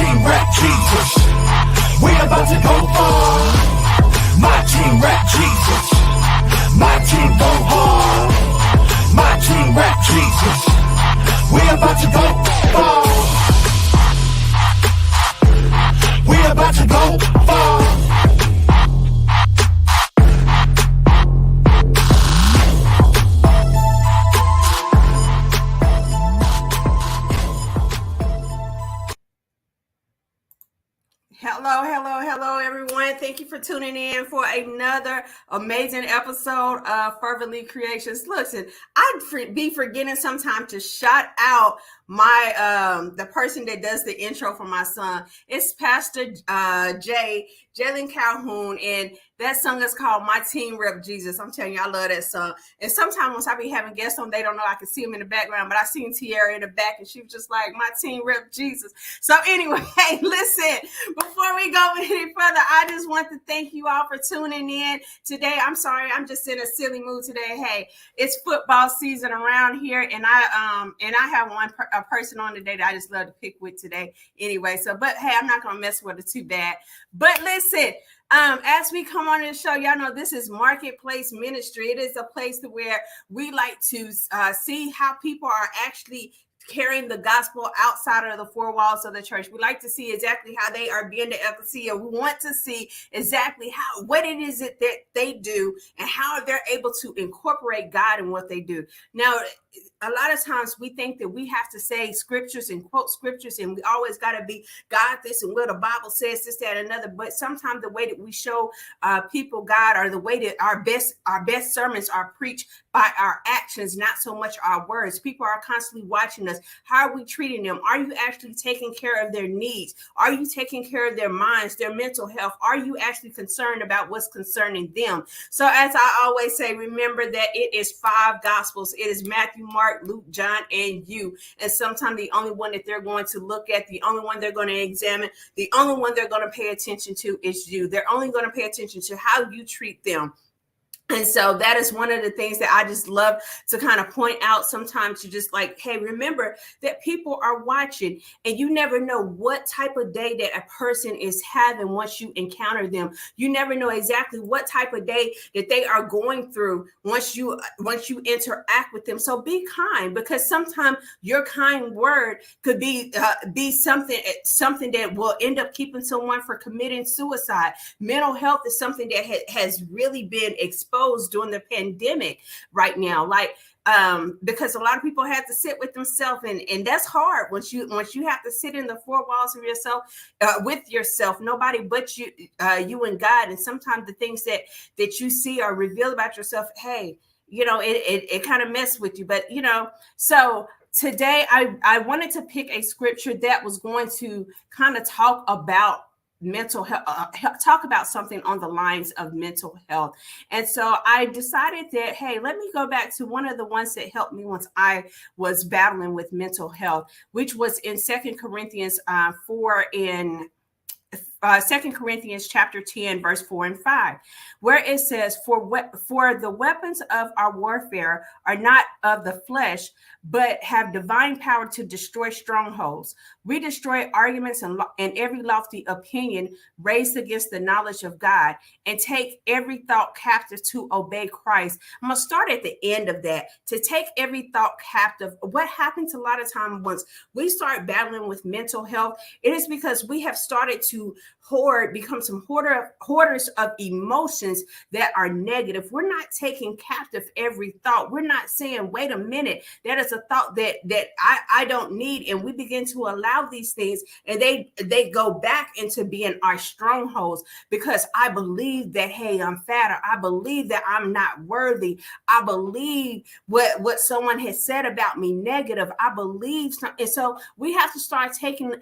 team rap Jesus. We about to go far. My team rap Jesus. My team go hard. My team rap Jesus. We about to go far. We about to go far. Hello, everyone. Thank you for tuning in for another amazing episode of Fervently Creations. Listen, I'd be forgetting sometimes to shout out my the person that does the intro for my son. It's Pastor Jalen Calhoun, and that song is called My Team Rep Jesus. I'm telling you, I love that song. And sometimes once I be having guests on, they don't know I can see them in the background, but I seen Tiara in the back, and she was just like, My Team Rep Jesus. So anyway, listen, before we go any further, I just want to thank you all for tuning in today. I'm sorry, I'm just in a silly mood today. Hey, it's football season around here, and I have a person on today that I just love to pick with today. Anyway, but hey, I'm not gonna mess with it too bad. But listen, as we come on the show, y'all know this is Marketplace Ministry. It is a place where we like to see how people are actually carrying the gospel outside of the four walls of the church. We like to see exactly how they are being the ecclesia. We want to see exactly what it is that they do and how they're able to incorporate God in what they do. Now, a lot of times we think that we have to say scriptures and quote scriptures, and we always got to be God this and what the Bible says, this, that, and another. But sometimes the way that we show people God, or the way that our best sermons are preached by our actions, not so much our words. People are constantly watching us. How are we treating them? Are you actually taking care of their needs? Are you taking care of their minds, their mental health? Are you actually concerned about what's concerning them? So as I always say, remember that it is 5 gospels. It is Matthew, Mark, Luke, John, and you. And sometimes the only one that they're going to look at, the only one they're going to examine, the only one they're going to pay attention to is you. They're only going to pay attention to how you treat them. And so that is one of the things that I just love to kind of point out sometimes. You just like, hey, remember that people are watching, and you never know what type of day that a person is having once you encounter them. You never know exactly what type of day that they are going through once you interact with them. So be kind, because sometimes your kind word could be something that will end up keeping someone from committing suicide. Mental health is something that has really been exposed during the pandemic right now, because a lot of people have to sit with themselves, and that's hard once you have to sit in the 4 walls of yourself with yourself, nobody but you and God. And sometimes the things that you see or reveal about yourself, hey, it kind of messes with you. But so today I wanted to pick a scripture that was going to kind of talk about mental health, talk about something on the lines of mental health. And so I decided that, hey, let me go back to one of the ones that helped me once I was battling with mental health, which was in 2 Corinthians 4 in 2 Corinthians chapter 10, verse 4 and 5, where it says, for the weapons of our warfare are not of the flesh, but have divine power to destroy strongholds. We destroy arguments and every lofty opinion raised against the knowledge of God, and take every thought captive to obey Christ. I'm going to start at the end of that. To take every thought captive. What happens a lot of times once we start battling with mental health, it is because we have started to become some hoarders of emotions that are negative. We're not taking captive every thought. We're not saying, wait a minute, that is a thought that I don't need. And we begin to allow these things, and they go back into being our strongholds, because I believe that, hey, I'm fat, or I believe that I'm not worthy. I believe what someone has said about me negative. I believe something. And so we have to start taking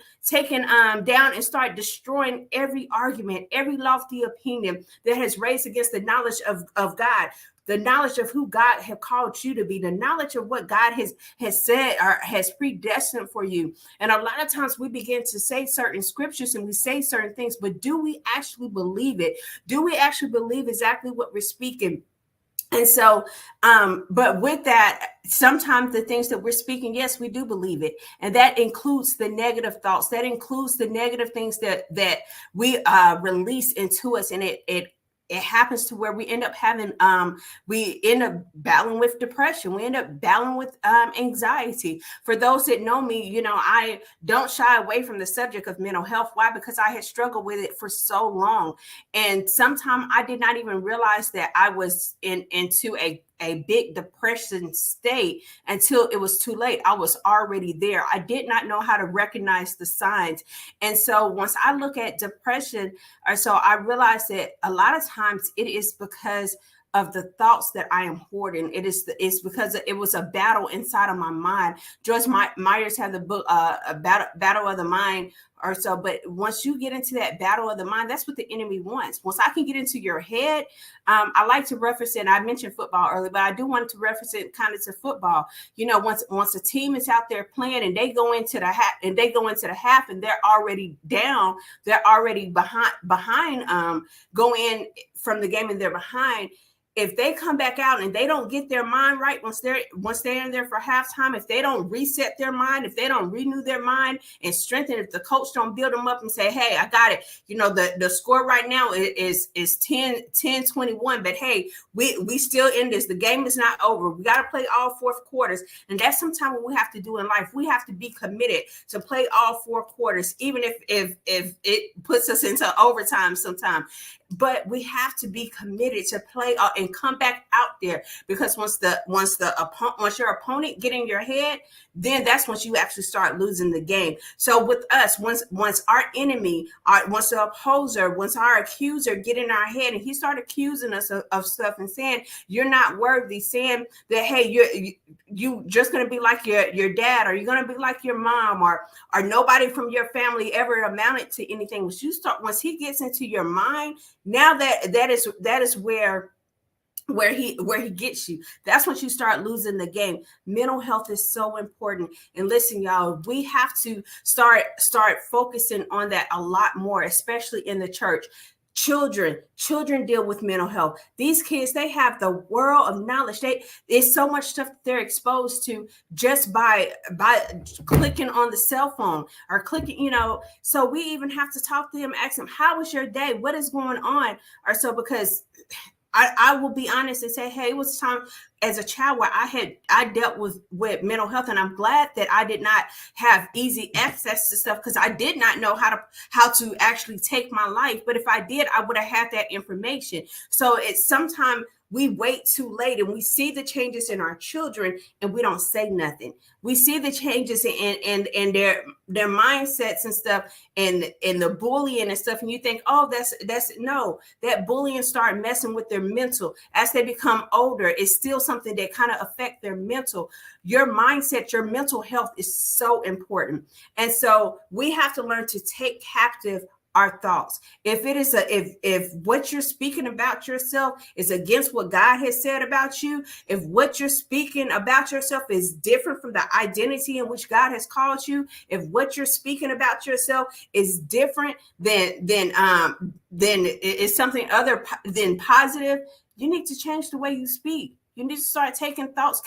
down and start destroying every argument, every lofty opinion that has raised against the knowledge of God, the knowledge of who God has called you to be, the knowledge of what God has said or has predestined for you. And a lot of times we begin to say certain scriptures and we say certain things, but do we actually believe it? Do we actually believe exactly what we're speaking? And so, but with that, sometimes the things that we're speaking, yes, we do believe it. And that includes the negative thoughts. That includes the negative things that we release into us. And it happens to where we end up having, we end up battling with depression. We end up battling with anxiety. For those that know me, you know, I don't shy away from the subject of mental health. Why? Because I had struggled with it for so long. And sometimes I did not even realize that I was into a big depression state until it was too late. I was already there. I did not know how to recognize the signs. And so once I look at depression, or so I realized that a lot of times it is because of the thoughts that I am hoarding. It's because it was a battle inside of my mind. Joyce Myers had the book, a battle of the mind or so. But once you get into that battle of the mind, that's what the enemy wants. Once I can get into your head, I like to reference it. And I mentioned football earlier, but I do want to reference it kind of to football. You know, once a team is out there playing and they go into the half and they're already down, they're already behind, go in from the game and they're behind. If they come back out and they don't get their mind right once they're in there for halftime, if they don't reset their mind, if they don't renew their mind and strengthen, if the coach don't build them up and say, hey, I got it. You know, the score right now is 10-21, but hey, we still in this. The game is not over. We got to play all fourth quarters. And that's sometimes what we have to do in life. We have to be committed to play all four quarters, even if it puts us into overtime sometime. But we have to be committed to play and come back out there, because once your opponent get in your head, then that's once you actually start losing the game. So with us, once our enemy, once the opposer, once our accuser get in our head and he start accusing us of stuff and saying you're not worthy, saying that hey, you just gonna be like your dad, or you're gonna be like your mom, or nobody from your family ever amounted to anything. Once he gets into your mind, now that is where he gets you. That's when you start losing the game. Mental health is so important. And listen, y'all, we have to start focusing on that a lot more, especially in the church. Children deal with mental health. These kids, they have the world of knowledge. There's so much stuff that they're exposed to just by clicking on the cell phone or clicking, you know. So we even have to talk to them, ask them, how was your day? What is going on? Or so, because I will be honest and say, hey, it was time as a child where I dealt with mental health, and I'm glad that I did not have easy access to stuff, because I did not know how to actually take my life. But if I did, I would have had that information. So it's sometimes we wait too late and we see the changes in our children and we don't say nothing. We see the changes in their mindsets and stuff, and the bullying and stuff. And you think, oh, that's no, that bullying start messing with their mental. As they become older, it's still something that kind of affect their mental. Your mindset, your mental health is so important. And so we have to learn to take captive our thoughts. If it is if what you're speaking about yourself is against what God has said about you, if what you're speaking about yourself is different from the identity in which God has called you, if what you're speaking about yourself is different than it's something other than positive, you need to change the way you speak. You need to start taking thoughts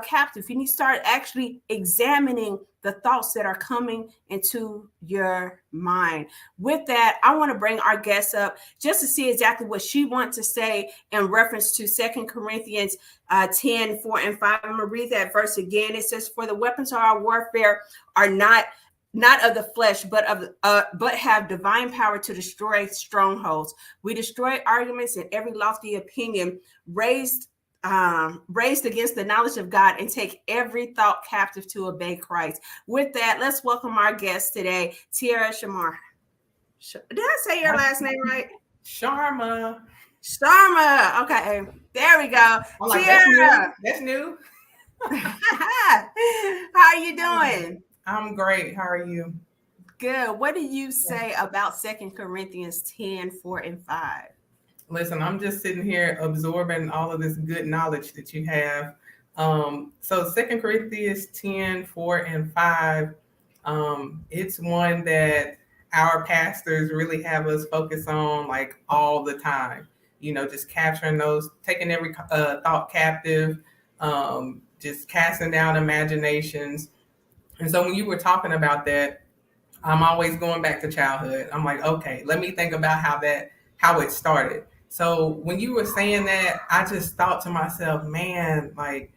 captive. You need to start actually examining the thoughts that are coming into your mind. With that, I want to bring our guest up just to see exactly what she wants to say in reference to 2 Corinthians 10:4-5. I'm going to read that verse again. It says, for the weapons of our warfare are not of the flesh, but have divine power to destroy strongholds. We destroy arguments and every lofty opinion raised against the knowledge of God, and take every thought captive to obey Christ. With that, let's welcome our guest today, Tiara Sharma. Did I say your last name right? Sharma. Okay, there we go. Like, Tiara, that's new. How are you doing? I'm great. How are you? Good. What do you say about 2 Corinthians 10:4-5? Listen, I'm just sitting here absorbing all of this good knowledge that you have. So 2 Corinthians 10:4-5, it's one that our pastors really have us focus on like all the time. just capturing those, taking every thought captive, just casting down imaginations. And so when you were talking about that, I'm always going back to childhood. I'm like, okay, let me think about how it started. So when you were saying that, I just thought to myself, man, like,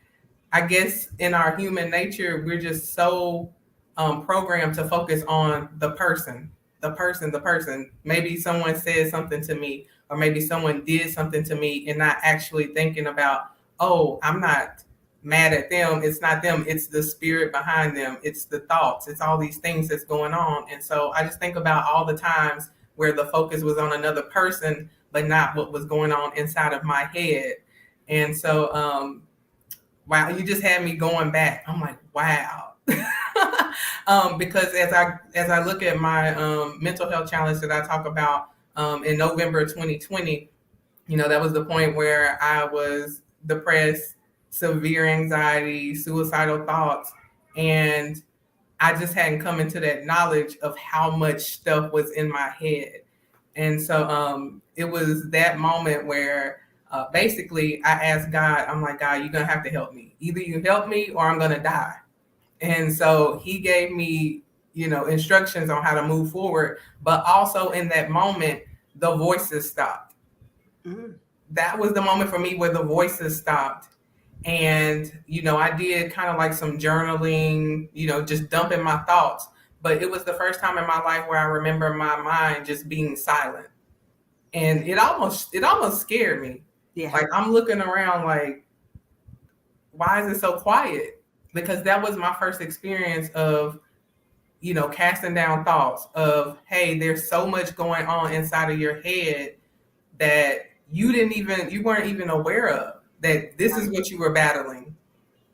I guess in our human nature, we're just so programmed to focus on the person, the person, the person. Maybe someone said something to me, or maybe someone did something to me, and not actually thinking about, oh, I'm not mad at them. It's not them. It's the spirit behind them. It's the thoughts. It's all these things that's going on. And so I just think about all the times where the focus was on another person, but not what was going on inside of my head. And so, wow, you just had me going back. I'm like, wow. Because as I look at my mental health challenge that I talk about in November 2020, that was the point where I was depressed, severe anxiety, suicidal thoughts, and I just hadn't come into that knowledge of how much stuff was in my head. And so it was that moment where basically I asked God, I'm like, God, you're going to have to help me. Either you help me or I'm going to die. And so he gave me, instructions on how to move forward. But also in that moment, the voices stopped. Mm. That was the moment for me where the voices stopped. And, I did kind of like some journaling, just dumping my thoughts. But it was the first time in my life where I remember my mind just being silent. And it almost scared me. Yeah. Like, I'm looking around like, why is it so quiet? Because that was my first experience of, casting down thoughts of, hey, there's so much going on inside of your head that you weren't even aware of, that this is what you were battling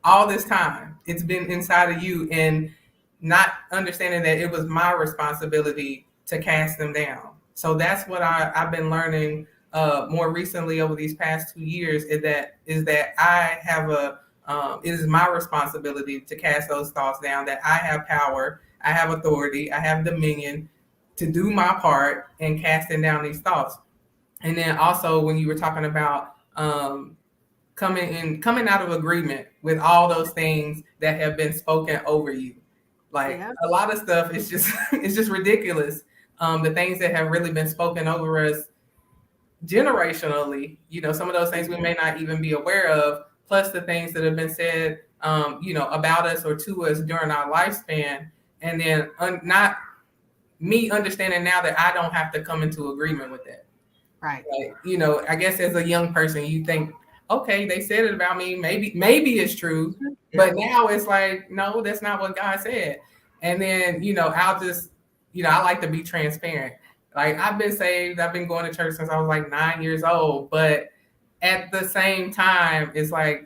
all this time. It's been inside of you, and not understanding that it was my responsibility to cast them down. So that's what I've been learning more recently over these past 2 years, is that I have it is my responsibility to cast those thoughts down, that I have power, I have authority, I have dominion to do my part in casting down these thoughts. And then also when you were talking about coming out of agreement with all those things that have been spoken over you. Like, a lot of stuff is just it's just ridiculous. The things that have really been spoken over us generationally, some of those things we may not even be aware of, plus the things that have been said, about us or to us during our lifespan. And then not me understanding now that I don't have to come into agreement with that. Right. Like, I guess as a young person, you think, okay, they said it about me. Maybe it's true. Yeah. But now it's like, no, that's not what God said. And then, I'll just, I like to be transparent. Like, I've been saved. I've been going to church since I was like 9 years old. But at the same time, it's like,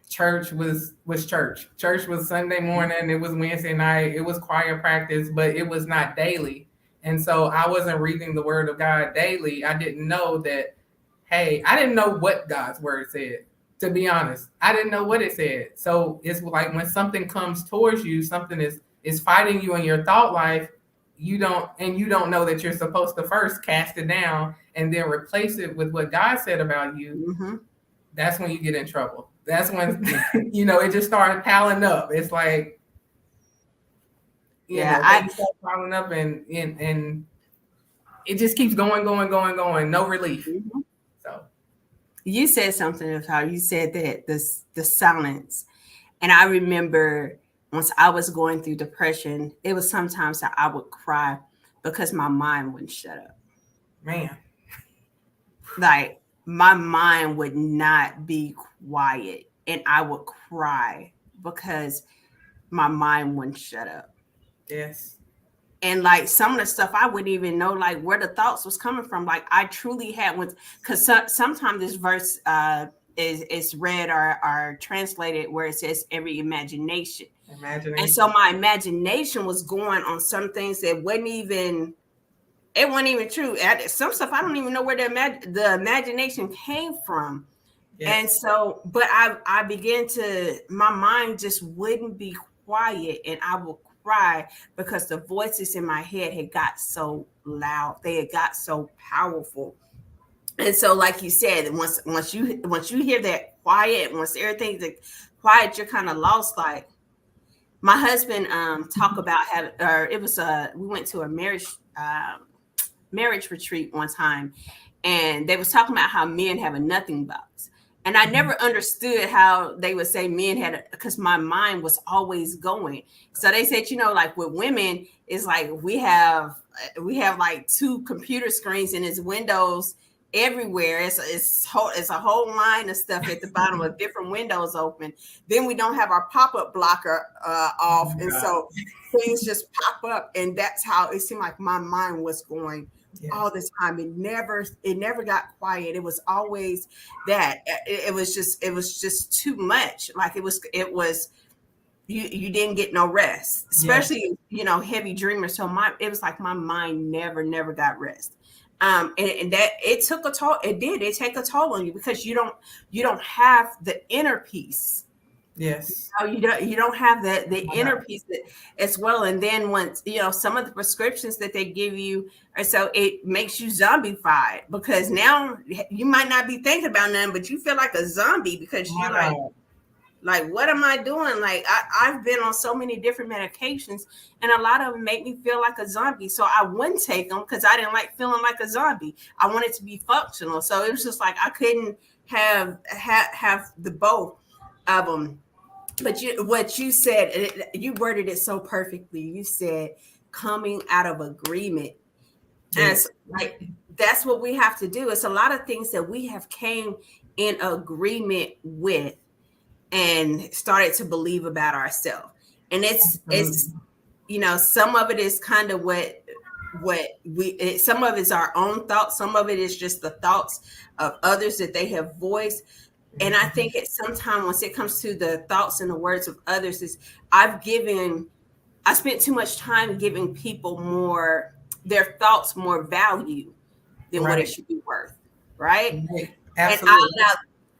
church was church. Church was Sunday morning. It was Wednesday night. It was choir practice, but it was not daily. And so I wasn't reading the word of God daily. I didn't know that, hey, I didn't know what God's word said, to be honest. I didn't know what it said. So it's like when something comes towards you, something is fighting you in your thought life, you don't know that you're supposed to first cast it down and then replace it with what God said about you. Mm-hmm. That's when you get in trouble. That's when, it just started piling up. It's like, I start piling up and it just keeps going, no relief. Mm-hmm. So you said something of how you said that the silence. And I remember once I was going through depression, it was sometimes that I would cry because my mind wouldn't shut up. Man. Like, my mind would not be quiet, and I would cry because my mind wouldn't shut up. Yes. And like some of the stuff I wouldn't even know like where the thoughts was coming from. Like, I truly had one, because sometimes this verse is read or translated where it says every imagination. And so my imagination was going on some things that wasn't even true. Some stuff I don't even know where the imagination came from. Yes. And so, but I began to, my mind just wouldn't be quiet, and I would cry because the voices in my head had got so loud. They had got so powerful. And so, like you said, once you hear that quiet, once everything's quiet, you're kind of lost. Like my husband talk about having, or it was we went to a marriage retreat one time, and they was talking about how men have a nothing box. And I never understood how they would say men had, because my mind was always going. So they said, like with women, it's like we have like two computer screens and it's windows everywhere. It's a whole line of stuff at the bottom of different windows open. Then we don't have our pop-up blocker off, and so things just pop up, and that's how it seemed like my mind was going. Yes. All the time. It never got quiet. It was always that. It was just too much. Like it was you didn't get no rest, especially heavy dreamer. So it was like my mind never got rest. And that it took a toll. It take a toll on you, because you don't have the inner peace. Yes. You don't have the inner peace as well. And then once, some of the prescriptions that they give you, or so it makes you zombified, because now you might not be thinking about nothing, but you feel like a zombie, because you're like, what am I doing? Like I've been on so many different medications, and a lot of them make me feel like a zombie. So I wouldn't take them because I didn't like feeling like a zombie. I wanted to be functional. So it was just like I couldn't have the both of them. But what you said, you worded it so perfectly. You said coming out of agreement. Yes. And like that's what we have to do. It's a lot of things that we have came in agreement with and started to believe about ourselves. And it's some of it is kind of some of it's our own thoughts. Some of it is just the thoughts of others that they have voiced. And I think sometimes once it comes to the thoughts and the words of others, I spent too much time giving people their thoughts more value than what it should be worth. Right. Absolutely.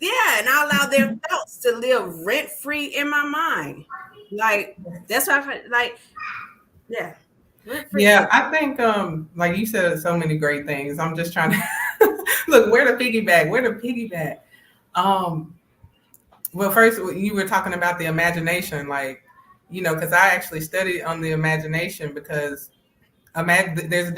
And I allow their thoughts to live rent free in my mind. Like that's why I feel like, yeah. Yeah, I think like you said so many great things. I'm just trying to look where to piggyback. Well, first you were talking about the imagination, like, because I actually studied on the imagination, because there's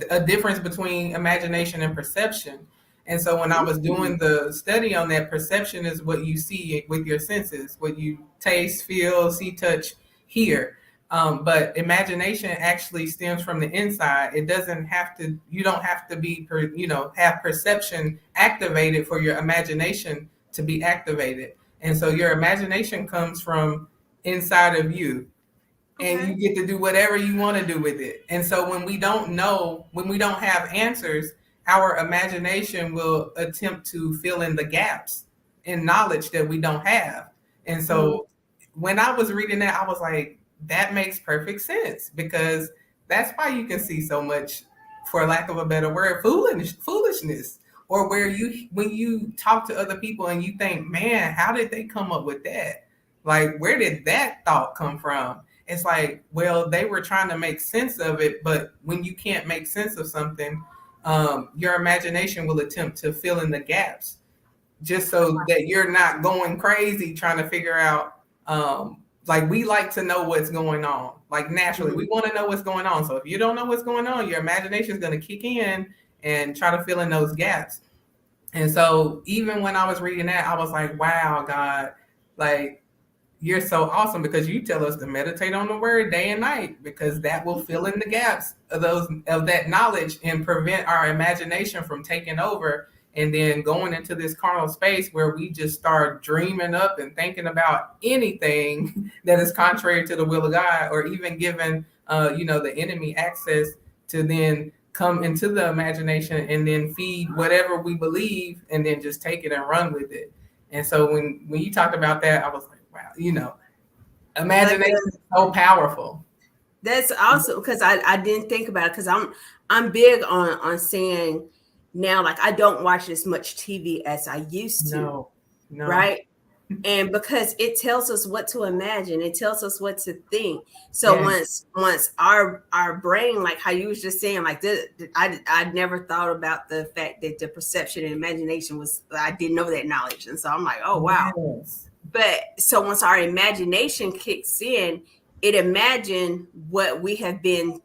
a difference between imagination and perception. And so when I was doing the study on that, perception is what you see with your senses, what you taste, feel, see, touch, hear. But imagination actually stems from the inside. It doesn't have to, you don't have to be, have perception activated for your imagination to be activated. And so your imagination comes from inside of you, and you get to do whatever you want to do with it. And so when we don't have answers, our imagination will attempt to fill in the gaps in knowledge that we don't have. And so when I was reading that, I was like, that makes perfect sense, because that's why you can see so much, for lack of a better word, foolishness, or when you talk to other people and you think, man, how did they come up with that? Like, where did that thought come from? It's like, well, they were trying to make sense of it, but when you can't make sense of something, your imagination will attempt to fill in the gaps, just so that you're not going crazy trying to figure out, like, we like to know what's going on. Like, naturally, we want to know what's going on. So if you don't know what's going on, your imagination is going to kick in and try to fill in those gaps. And so even when I was reading that, I was like, wow, God, like, you're so awesome, because you tell us to meditate on the word day and night, because that will fill in the gaps of that knowledge and prevent our imagination from taking over and then going into this carnal space where we just start dreaming up and thinking about anything that is contrary to the will of God, or even giving the enemy access to then come into the imagination and then feed whatever we believe, and then just take it and run with it. And so when you talked about that, I was like, wow, imagination is so powerful. That's awesome, because I didn't think about it, because I'm big on saying now, like, I don't watch as much TV as I used to. No. Right. And because it tells us what to imagine, it tells us what to think. So once our brain, like how you was just saying, like I never thought about the fact that the perception and imagination was, I didn't know that knowledge. And so I'm like, oh wow. Yes. But so once our imagination kicks in, it imagine what we have been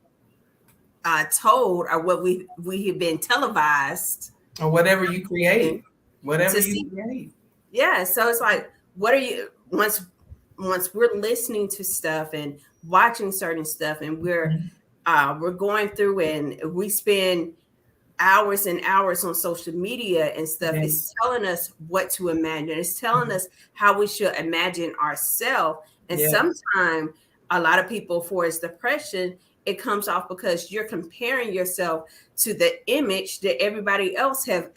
told, or what we have been televised, Or whatever you create. Whatever to you see. create. Yeah. So it's like, what are you, once we're listening to stuff and watching certain stuff, and we're going through and we spend hours and hours on social media and stuff, Yes. it's telling us what to imagine. It's telling us how we should imagine ourselves. And Yes. sometimes a lot of people, for its depression, it comes off because you're comparing yourself to the image that everybody else have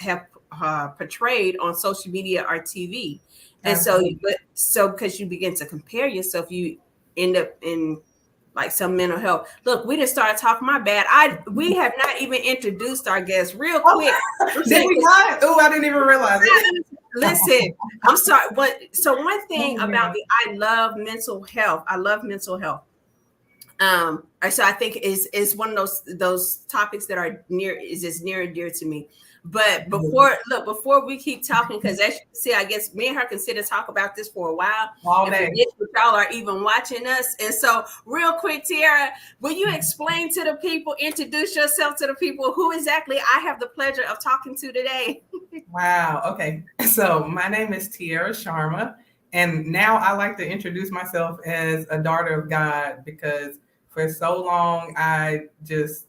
portrayed on social media or TV. And so because you begin to compare yourself, you end up in like some mental health. Look, we just started talking. My bad. We have not even introduced our guests. Real quick. Did we not? Oh, I didn't even realize it. Listen, I'm sorry. So one thing about me, I love mental health. I love mental health. So I think is one of those topics that are near and dear to me. But before we keep talking, because as you can see, I guess me and her can sit and talk about this for a while. All day. Y'all are even watching us. And so real quick, Tiara, will you explain to the people, introduce yourself to the people who exactly I have the pleasure of talking to today? Wow. Okay. So my name is Tiara Sharma. And now I like to introduce myself as a daughter of God, because for so long I just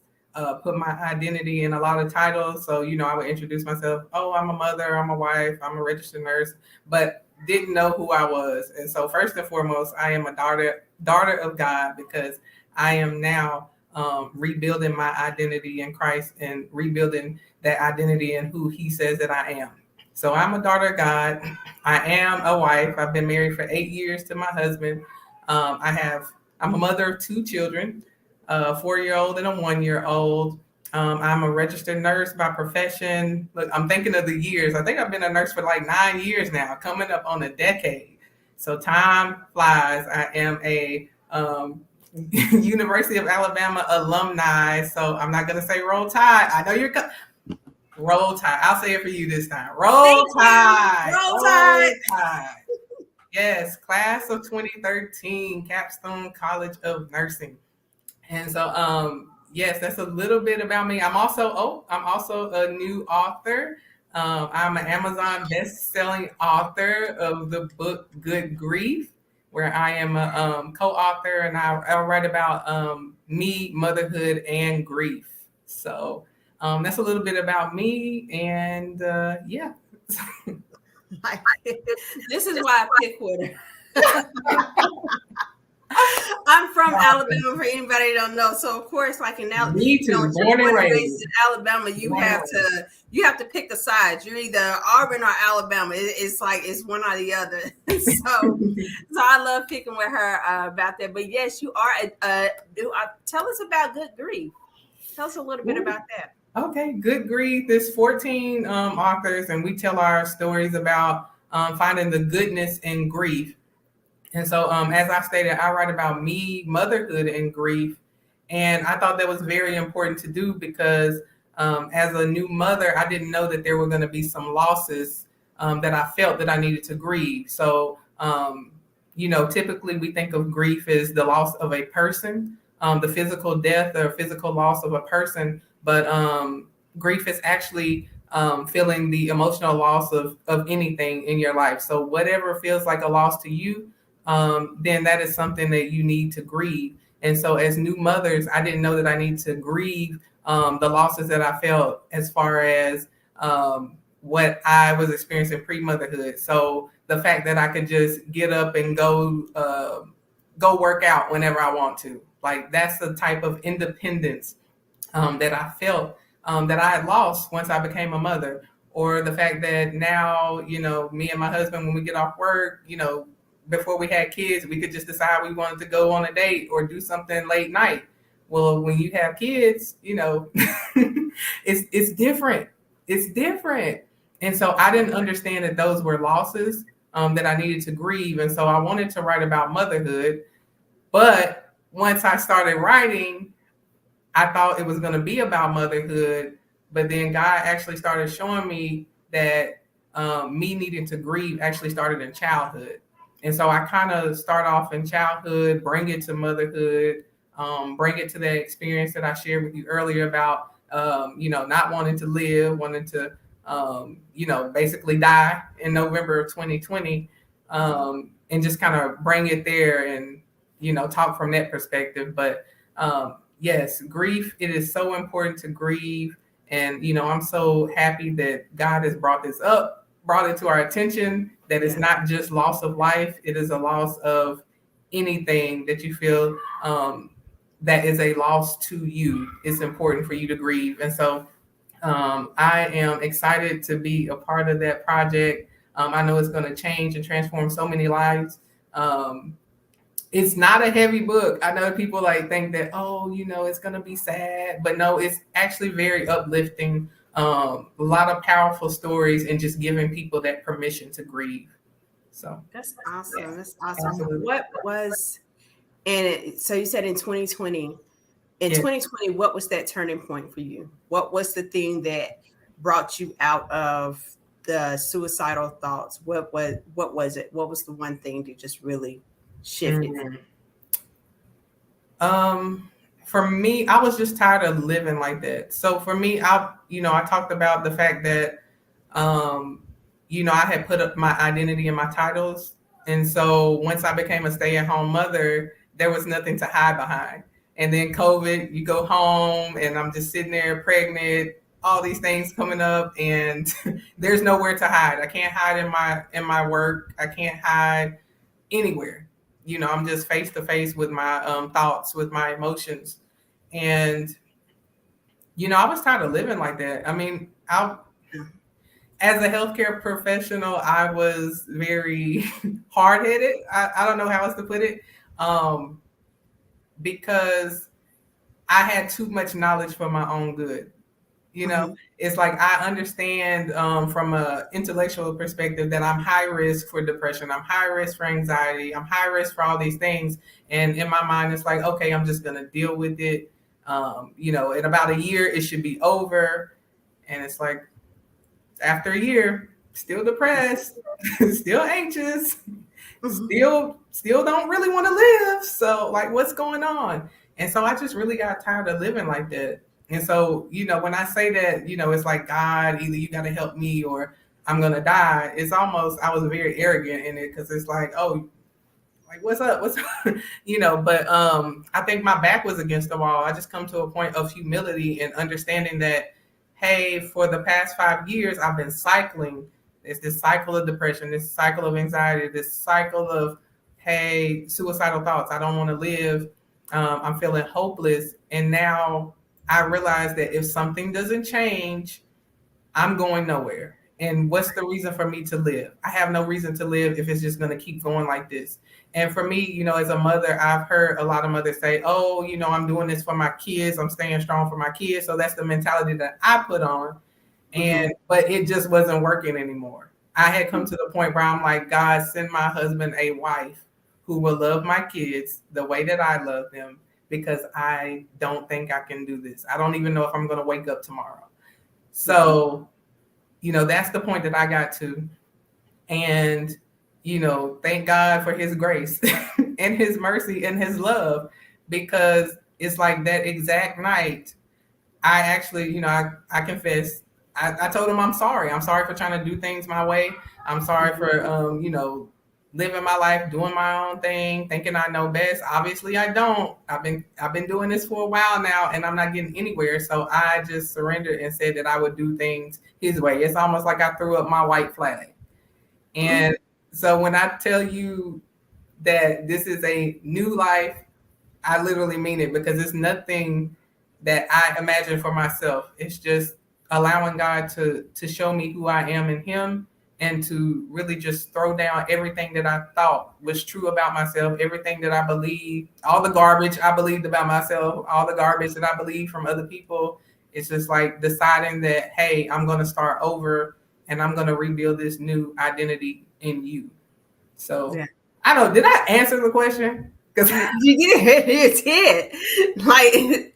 put my identity in a lot of titles. So, I would introduce myself. Oh, I'm a mother, I'm a wife, I'm a registered nurse, but didn't know who I was. And so first and foremost, I am a daughter of God, because I am now rebuilding my identity in Christ and rebuilding that identity in who he says that I am. So I'm a daughter of God. I am a wife. I've been married for 8 years to my husband. I'm a mother of 2 children, a 4-year-old and a 1-year-old. I'm a registered nurse by profession. Look, I'm thinking of the years. I think I've been a nurse for like 9 years now, coming up on a decade. So time flies. I am a University of Alabama alumni. So I'm not going to say roll tide. I know you're roll tide. I'll say it for you this time. Roll tide. Roll tide. Yes, class of 2013, Capstone College of Nursing. And so, yes, that's a little bit about me. I'm also a new author. I'm an Amazon best-selling author of the book Good Grief, where I am a co-author, and I write about me, motherhood, and grief. So that's a little bit about me, and yeah. This is why I pick with her. I'm from Alabama, for anybody that don't know. So of course, like in Alabama, born and raised in Alabama, you have to pick a side. You're either Auburn or Alabama. It's like it's one or the other. So I love picking with her about that. But yes, you are. Tell us about Good Grief. Tell us a little bit about that. Okay, Good Grief. There's 14 authors, and we tell our stories about finding the goodness in grief. And so, as I stated, I write about me, motherhood, and grief. And I thought that was very important to do, because as a new mother, I didn't know that there were going to be some losses that I felt that I needed to grieve. So, typically we think of grief as the loss of a person, the physical death or physical loss of a person. But grief is actually feeling the emotional loss of anything in your life. So whatever feels like a loss to you, then that is something that you need to grieve. And so as new mothers, I didn't know that I need to grieve the losses that I felt as far as what I was experiencing pre-motherhood. So the fact that I could just get up and go work out whenever I want to, like that's the type of independence that I felt that I had lost once I became a mother. Or the fact that now, me and my husband, when we get off work, before we had kids, we could just decide we wanted to go on a date or do something late night. Well, when you have kids, it's different. It's different. And so I didn't understand that those were losses that I needed to grieve. And so I wanted to write about motherhood. But once I started writing, I thought it was going to be about motherhood. But then God actually started showing me that me needing to grieve actually started in childhood. And so I kind of start off in childhood, bring it to motherhood, bring it to that experience that I shared with you earlier about, not wanting to live, wanting to, basically die in November of 2020, and just kind of bring it there and, talk from that perspective. But yes, grief, it is so important to grieve. And, I'm so happy that God has brought this up, brought it to our attention, that it's not just loss of life, it is a loss of anything that you feel that is a loss to you. It's important for you to grieve. And so I am excited to be a part of that project. I know it's going to change and transform so many lives. It's not a heavy book. I know people think that, it's going to be sad, but no, it's actually very uplifting. A lot of powerful stories and just giving people that permission to grieve. So that's awesome. Yeah. That's awesome. Absolutely. What was, so you said in 2020, in 2020, what was that turning point for you? What was the thing that brought you out of the suicidal thoughts? What was it? What was the one thing that just really shifted? For me, I was just tired of living like that. So for me, I talked about the fact that, I had put up my identity in my titles. And so once I became a stay-at-home mother, there was nothing to hide behind. And then COVID, you go home and I'm just sitting there pregnant, all these things coming up, and there's nowhere to hide. I can't hide in my work. I can't hide anywhere. I'm just face to face with my thoughts, with my emotions. And, I was tired of living like that. I mean, as a healthcare professional, I was very hard-headed. I don't know how else to put it. Because I had too much knowledge for my own good. It's like I understand from an intellectual perspective that I'm high risk for depression. I'm high risk for anxiety. I'm high risk for all these things. And in my mind, it's like, okay, I'm just going to deal with it. In about a year, it should be over. And it's like, after a year, still depressed, still anxious, still don't really want to live. So what's going on? And so I just really got tired of living like that. And so, when I say that, it's like, God, either you got to help me or I'm going to die. It's almost, I was very arrogant in it because it's like, oh, what's up? But I think my back was against the wall. I just come to a point of humility and understanding that, hey, for the past 5 years, I've been cycling. It's this cycle of depression, this cycle of anxiety, this cycle of, hey, suicidal thoughts. I don't want to live. I'm feeling hopeless. And now I realize that if something doesn't change, I'm going nowhere. And what's the reason for me to live? I have no reason to live if it's just going to keep going like this. And for me, as a mother, I've heard a lot of mothers say, oh, I'm doing this for my kids. I'm staying strong for my kids. So that's the mentality that I put on. But it just wasn't working anymore. I had come to the point where I'm like, God, send my husband a wife who will love my kids the way that I love them, because I don't think I can do this. I don't even know if I'm going to wake up tomorrow. So, that's the point that I got to. And, thank God for his grace and his mercy and his love, because it's like that exact night, I actually, I confessed. I told him I'm sorry. I'm sorry for trying to do things my way. I'm sorry for, living my life, doing my own thing, thinking I know best. Obviously, I don't. I've been doing this for a while now, and I'm not getting anywhere. So I just surrendered and said that I would do things his way. It's almost like I threw up my white flag. And so when I tell you that this is a new life, I literally mean it, because it's nothing that I imagine for myself. It's just allowing God to show me who I am in him, and to really just throw down everything that I thought was true about myself, everything that I believed, all the garbage I believed about myself, all the garbage that I believed from other people. It's just like deciding that, hey, I'm going to start over and I'm going to rebuild this new identity in you. So Yeah. I don't know. Did I answer the question? Because You did. Like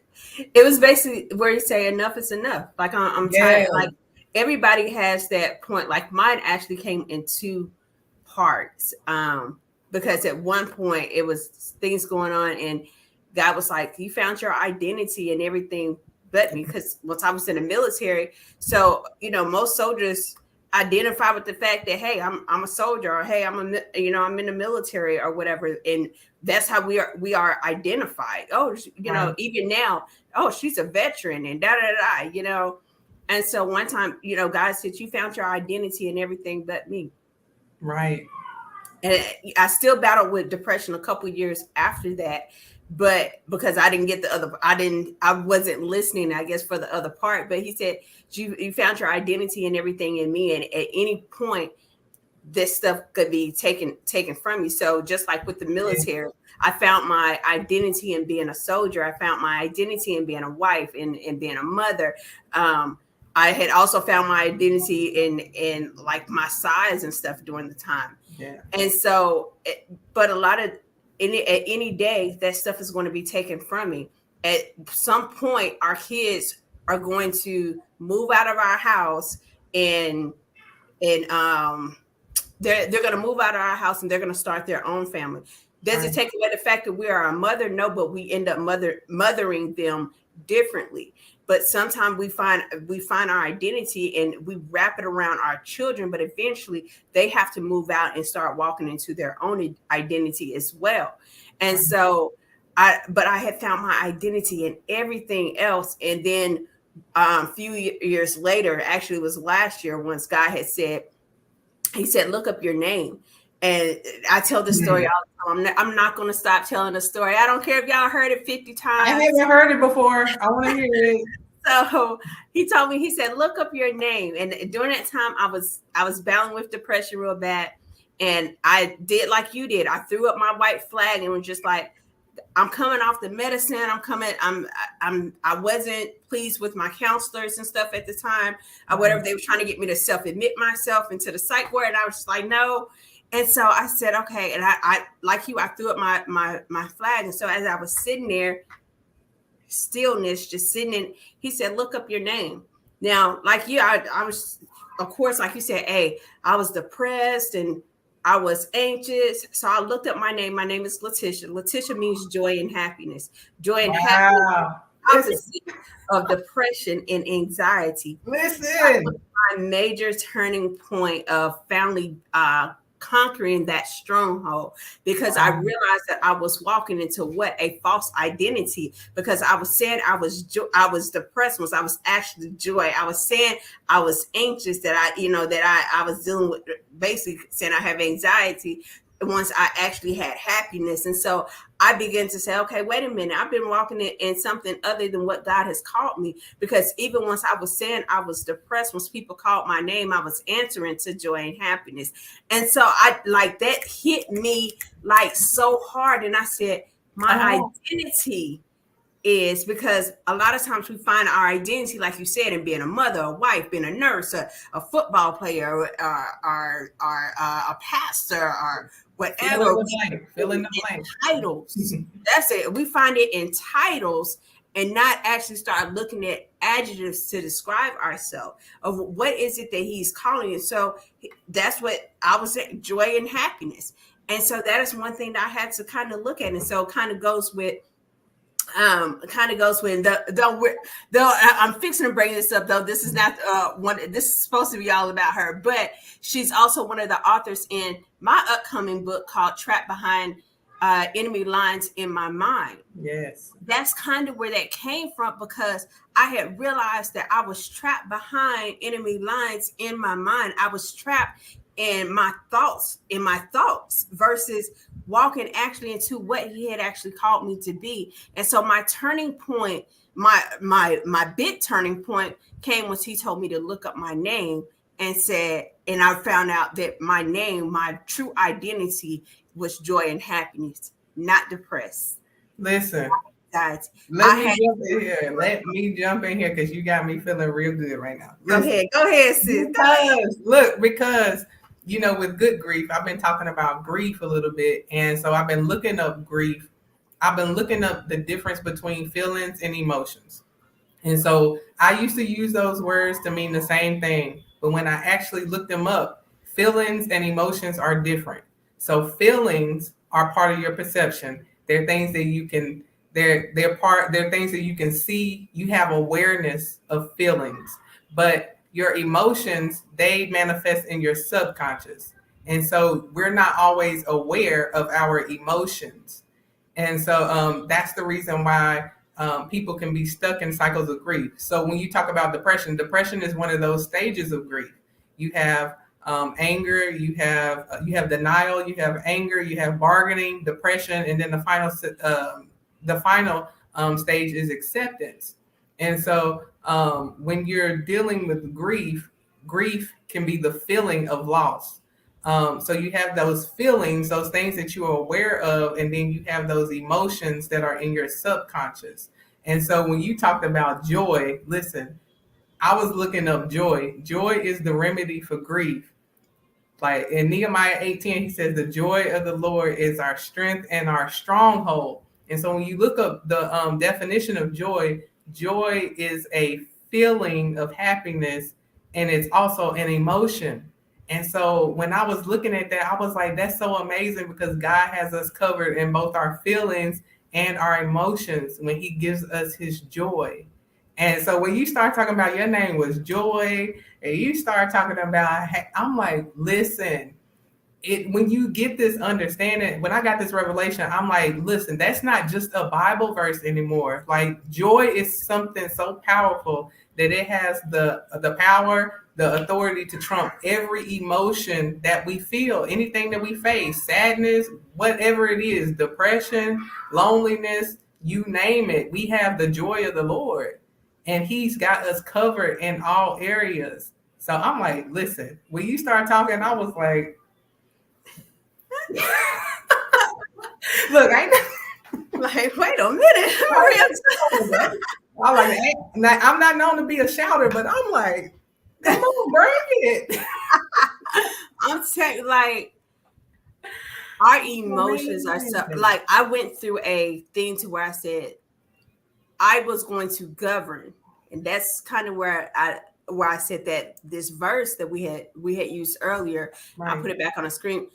it was basically where you say enough is enough. Like I'm tired. Like everybody has that point. Like mine actually came in two parts. Because at one point it was things going on and God was like, you found your identity and everything but me. Because once I was in the military, so most soldiers identify with the fact that hey, I'm a soldier, or hey, I'm in the military or whatever, and that's how we are identified. Oh, Right. even now, oh, she's a veteran and da da da. And so one time, God said, you found your identity and everything but me. Right. And I still battled with depression a couple years after that, but because I didn't get I wasn't listening, I guess, for the other part. But he said, you found your identity and everything in me, and at any point, this stuff could be taken from you. So just like with the military, I found my identity in being a soldier. I found my identity in being a wife and being a mother. I had also found my identity in like my size and stuff during the time. Yeah. And so, but a lot of at any day, that stuff is going to be taken from me. At some point, our kids are going to move out of our house and they're going to move out of our house and they're going to start their own family. Does it take away the fact that we are a mother? No, but we end up mothering them differently. But sometimes we find our identity and we wrap it around our children, but eventually they have to move out and start walking into their own identity as well. And so I had found my identity in everything else. And then a few years later, actually it was last year, once God had said, he said, look up your name. And I tell this story all the time. I'm not going to stop telling the story. I don't care if y'all heard it 50 times. I haven't heard it before. I want to hear it. So he told me, he said, look up your name. And during that time, I was battling with depression real bad. And I did like you did. I threw up my white flag and was just like, I'm coming off the medicine. I wasn't pleased with my counselors and stuff at the time. Whatever, they were trying to get me to self-admit myself into the psych ward. And I was just like, no. And so I said, okay. And I like you, I threw up my flag. And so as I was sitting there, stillness, just sitting in, he said, look up your name. Now, like you, I was, of course, like you said, hey, I was depressed and I was anxious. So I looked up my name. My name is Letitia. Letitia means joy and happiness. Joy and happiness, opposite of depression and anxiety. Listen. My major turning point of family conquering that stronghold, because I realized that I was walking into a false identity, because I was saying I was depressed when I was actually joy. I was saying I was anxious, that I was dealing with, basically saying I have anxiety, once I actually had happiness. And so I began to say, okay, wait a minute, I've been walking in something other than what God has called me. Because even once I was saying I was depressed, once people called my name, I was answering to joy and happiness. And so that hit me like so hard. And I said, my identity is, because a lot of times we find our identity, like you said, in being a mother, a wife, being a nurse, a football player, or a pastor, or whatever. Fill in the blank. Titles. That's it. We find it in titles and not actually start looking at adjectives to describe ourselves, of what is it that he's calling it. So that's what I was saying, joy and happiness. And so that is one thing that I had to kind of look at. And so it kind of goes with I'm fixing to bring this up, though. This is not this is supposed to be all about her, but she's also one of the authors in my upcoming book called Trapped Behind Enemy Lines in My Mind. Yes. That's kind of where that came from, because I had realized that I was trapped behind enemy lines in my mind. I was trapped in my thoughts versus walking actually into what he had actually called me to be. And so my turning point, my big turning point came when he told me to look up my name, and I found out that my name, my true identity, was joy and happiness, not depressed. Listen, Let me jump in here because you got me feeling real good right now. Listen, go ahead, sis. Because with good grief, I've been talking about grief a little bit. And so I've been looking up grief. I've been looking up the difference between feelings and emotions. And so I used to use those words to mean the same thing. But when I actually looked them up, feelings and emotions are different. So feelings are part of your perception. They're things that you can, they're things that you can see. You have awareness of feelings. But your emotions, they manifest in your subconscious. And so we're not always aware of our emotions. And so that's the reason why people can be stuck in cycles of grief. So when you talk about depression, depression is one of those stages of grief. You have anger, you have denial, you have anger, you have bargaining, depression, and then the final stage is acceptance. And so when you're dealing with grief, grief can be the feeling of loss. So you have those feelings, those things that you are aware of, and then you have those emotions that are in your subconscious. And so when you talked about joy, listen, I was looking up joy. Joy is the remedy for grief. Like in Nehemiah 8:10, he says, the joy of the Lord is our strength and our stronghold. And so when you look up the definition of joy, joy is a feeling of happiness, and it's also an emotion. And so when I was looking at that, I was like, that's so amazing because God has us covered in both our feelings and our emotions when he gives us his joy. And so when you start talking about your name was Joy, and you start talking about, I'm like, listen, when you get this understanding, when I got this revelation, I'm like, listen, that's not just a Bible verse anymore. Like joy is something so powerful that it has the power, the authority to trump every emotion that we feel, anything that we face, sadness, whatever it is, depression, loneliness, you name it. We have the joy of the Lord, and he's got us covered in all areas. So I'm like, listen, when you start talking, I was like, look, I Like, wait a minute. I'm like, I'm not known to be a shouter, but I'm like, come on, bring it. I'm saying, like, our emotions are so, like, I went through a thing to where I said I was going to govern, and that's kind of where I said that this verse that we had used earlier, right. I put it back on the screen.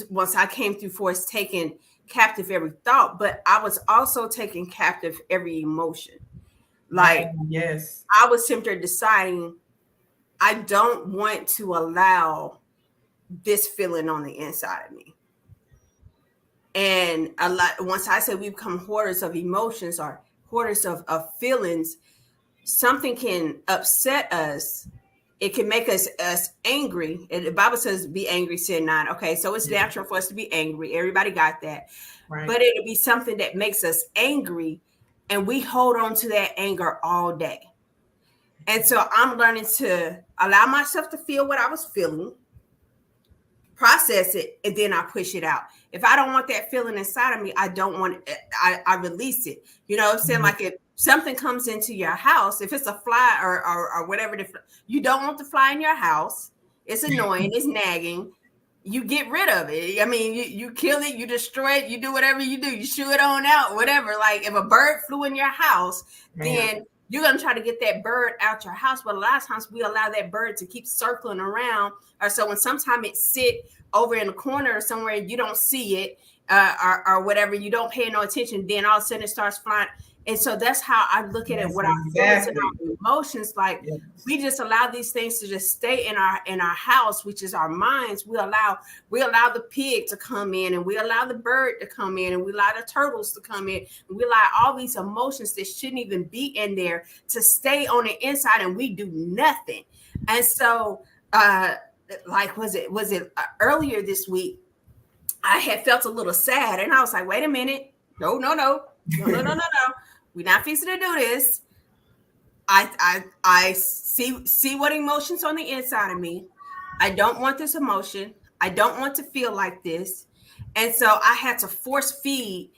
Once I came through force, taking captive every thought, but I was also taking captive every emotion. Like, yes, I was simply deciding I don't want to allow this feeling on the inside of me. And a lot, once I said we become hoarders of emotions or hoarders of feelings, something can upset us. It can make us angry. And the Bible says, be angry, sin not. Okay, so it's natural for us to be angry. Everybody got that. Right. But it'll be something that makes us angry, and we hold on to that anger all day. And so I'm learning to allow myself to feel what I was feeling, process it, and then I push it out. If I don't want that feeling inside of me, I don't want it. I release it. You know what I'm saying? Mm-hmm. Like if something comes into your house, if it's a fly or whatever, you don't want the fly in your house. It's annoying. It's nagging. You get rid of it. I mean, you kill it, you destroy it, you do whatever you do. You shoo it on out, whatever. Like if a bird flew in your house, then you're going to try to get that bird out your house. But a lot of times we allow that bird to keep circling around. Or so when sometimes it sit over in the corner or somewhere, you don't see it or whatever, you don't pay no attention, then all of a sudden it starts flying. And so that's how I look at it. What our feelings and our emotions, like we just allow these things to just stay in our house, which is our minds. We allow the pig to come in, and we allow the bird to come in, and we allow the turtles to come in, and we allow all these emotions that shouldn't even be in there to stay on the inside, and we do nothing. And so like was it earlier this week, I had felt a little sad, and I was like, wait a minute, no. We're not fixing to do this. I see what emotions on the inside of me. I don't want this emotion. I don't want to feel like this. And so I had to force feed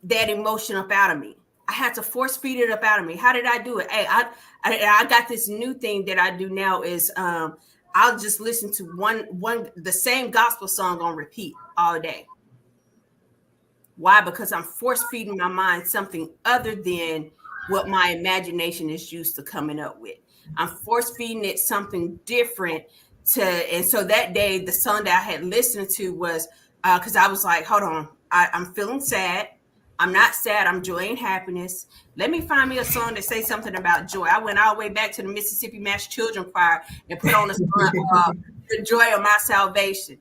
that emotion up out of me. I had to force feed it up out of me. How did I do it? Hey, I got this new thing that I do now is I'll just listen to the same gospel song on repeat all day. Why? Because I'm force feeding my mind something other than what my imagination is used to coming up with. I'm force feeding it something different and so that day, the song that I had listened to was because I was like, hold on, I'm feeling sad. I'm not sad. I'm joy and happiness. Let me find me a song that says something about joy. I went all the way back to the Mississippi Mass Children Choir and put on the song, The Joy of My Salvation.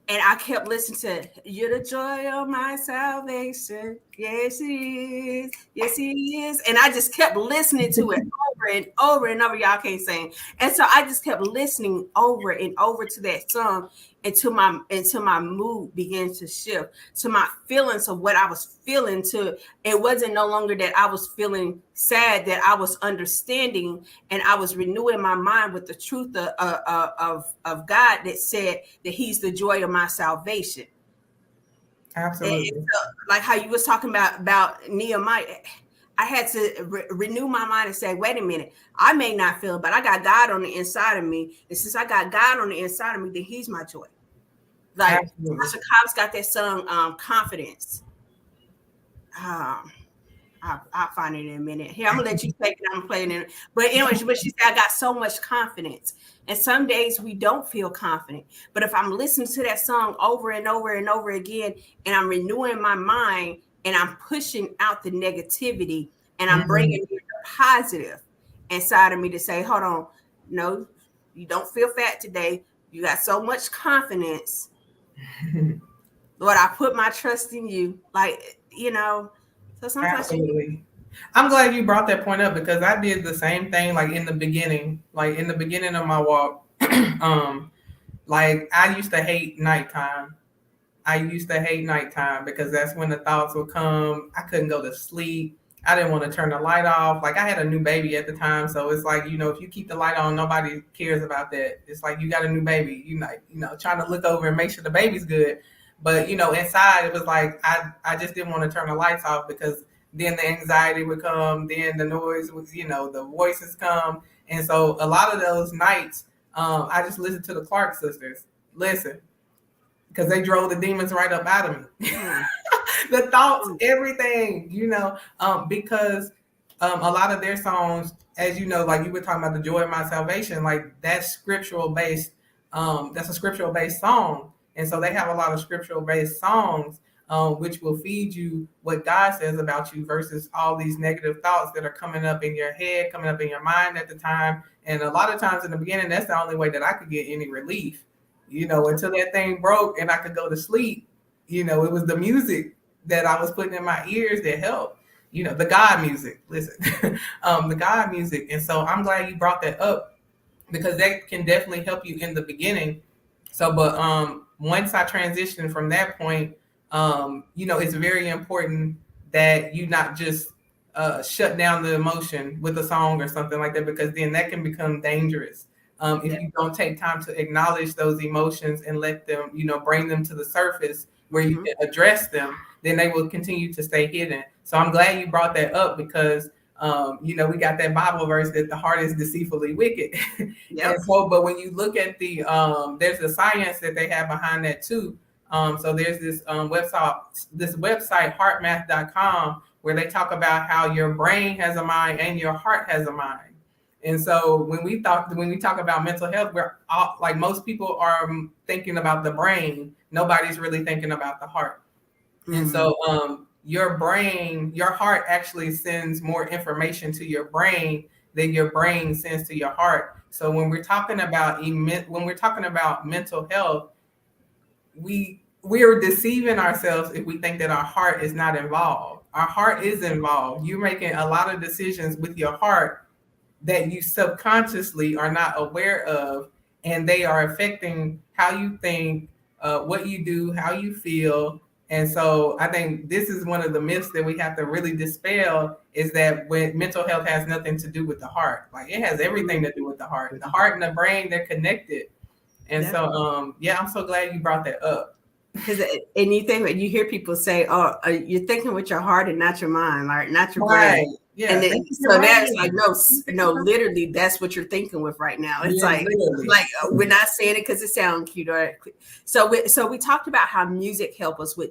And I kept listening to "You're the joy of my salvation." Yes, he is. Yes, he is. And I just kept listening to it over and over and over. Y'all can't sing. And so I just kept listening over and over to that song until my mood began to shift, to my feelings of what I was feeling. To it wasn't no longer that I was feeling sad, that I was understanding, and I was renewing my mind with the truth of God that said that He's the joy of my salvation. Absolutely. And so, like how you was talking about Nehemiah, I had to renew my mind and say, wait a minute, I may not feel it, but I got God on the inside of me. And since I got God on the inside of me, then He's my joy. Like Tasha Cobb's got that song, Confidence. I'll find it in a minute. Here, I'm gonna let you take it. I'm playing it. But anyways, but she said I got so much confidence. And some days we don't feel confident. But if I'm listening to that song over and over and over again, and I'm renewing my mind and I'm pushing out the negativity and I'm bringing the positive inside of me to say, hold on, no, you don't feel fat today. You got so much confidence. Lord, I put my trust in you. Like, so sometimes Absolutely. I'm glad you brought that point up because I did the same thing like in the beginning of my walk. Like I used to hate nighttime. Because that's when the thoughts would come. I couldn't go to sleep. I didn't want to turn the light off. Like I had a new baby at the time. So it's like, if you keep the light on, nobody cares about that. It's like you got a new baby, trying to look over and make sure the baby's good. But, inside it was like, I just didn't want to turn the lights off because then the anxiety would come, then the noise was, the voices come. And so a lot of those nights, I just listened to the Clark sisters. Listen, because they drove the demons right up out of me. The thoughts, everything, because a lot of their songs, as you know, like you were talking about the joy of my salvation, like that's scriptural based. That's a scriptural based song. And so they have a lot of scriptural based songs, which will feed you what God says about you versus all these negative thoughts that are coming up in your head, coming up in your mind at the time. And a lot of times in the beginning, that's the only way that I could get any relief, until that thing broke and I could go to sleep. It was the music that I was putting in my ears that helped, the God music, listen, the God music. And so I'm glad you brought that up because that can definitely help you in the beginning. So, but once I transitioned from that point, it's very important that you not just shut down the emotion with a song or something like that, because then that can become dangerous. If you don't take time to acknowledge those emotions and let them, bring them to the surface where you can address them, then they will continue to stay hidden. So I'm glad you brought that up because, we got that Bible verse that the heart is deceitfully wicked. Yep. And so, but when you look at there's the science that they have behind that too. So there's this website, heartmath.com, where they talk about how your brain has a mind and your heart has a mind. And so when we talk about mental health, we're all, like most people are thinking about the brain. Nobody's really thinking about the heart. Mm-hmm. And so your heart actually sends more information to your brain than your brain sends to your heart. So when we're talking about mental health, we are deceiving ourselves if we think that our heart is not involved. Our heart is involved. You're making a lot of decisions with your heart that you subconsciously are not aware of, and they are affecting how you think, what you do, how you feel. And so I think this is one of the myths that we have to really dispel, is that when mental health has nothing to do with the heart. Like it has everything to do with the heart. The heart and the brain, they're connected. And so, I'm so glad you brought that up. And you hear people say, "Oh, you're thinking with your heart and not your mind, right? Not your brain." Yeah. And then, Thank you for so writing. that's like, no, literally, that's what you're thinking with right now. It's Yeah, like, literally. we're not saying it because it sounds cute. Right? So we talked about how music helps us with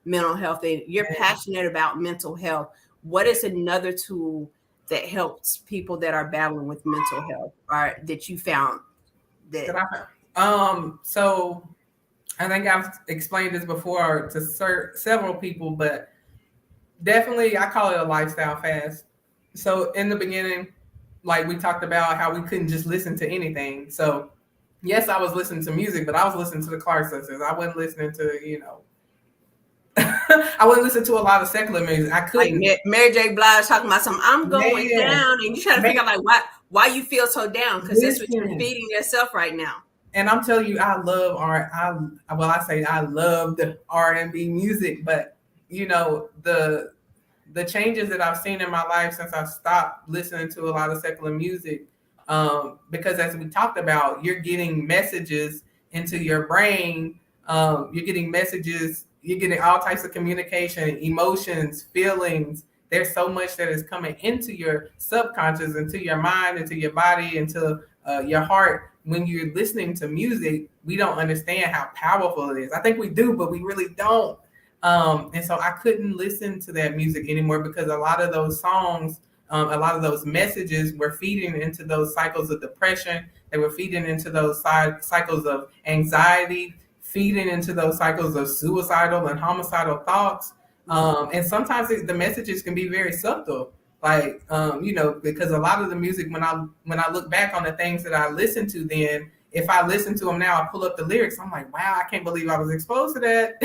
mental health, and you're passionate about mental health. What is another tool that helps people that are battling with mental health, or that you found that? So I think I've explained this before to several people, but definitely I call it a lifestyle fast. So in the beginning, like we talked about how we couldn't just listen to anything. So yes, I was listening to music, but I was listening to the Clark sisters. I wasn't listening to, I wouldn't listen to a lot of secular music. I couldn't. Like Mary J. Blige talking about something, I'm going Man, down, and you trying to figure out like why you feel so down, because that's what you're listen. feeding yourself right now. And I'm telling you, I love I love the R&B music, but the changes that I've seen in my life since I stopped listening to a lot of secular music, because as we talked about, you're getting messages into your brain, you're getting messages, you're getting all types of communication, emotions, feelings. There's so much that is coming into your subconscious, into your mind, into your body, into your heart. When you're listening to music, we don't understand how powerful it is. I think we do, but we really don't. And so I couldn't listen to that music anymore because a lot of those songs, a lot of those messages were feeding into those cycles of depression. They were feeding into those cycles of anxiety, feeding into those cycles of suicidal and homicidal thoughts. And sometimes the messages can be very subtle, like, because a lot of the music, when I look back on the things that I listened to then, if I listen to them now, I pull up the lyrics. I'm like, wow, I can't believe I was exposed to that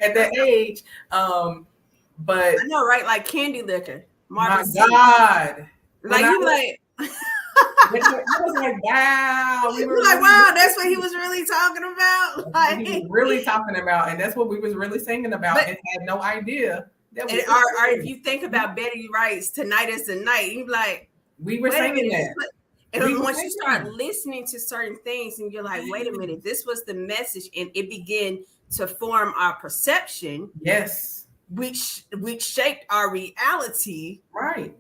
at that age. But I know, right? Like Candy Liquor, my Marvin God, like you like. I was like, wow, we were like, wow, that's what he was really talking about. Like, he was really talking about, and that's what we was really singing about, and had no idea that. Or if you think about Betty Wright's "Tonight Is the Night," you like, we were singing that. And once you start listening to certain things, and you're like, wait a minute, this was the message, and it began to form our perception. Yes, which shaped our reality. Right.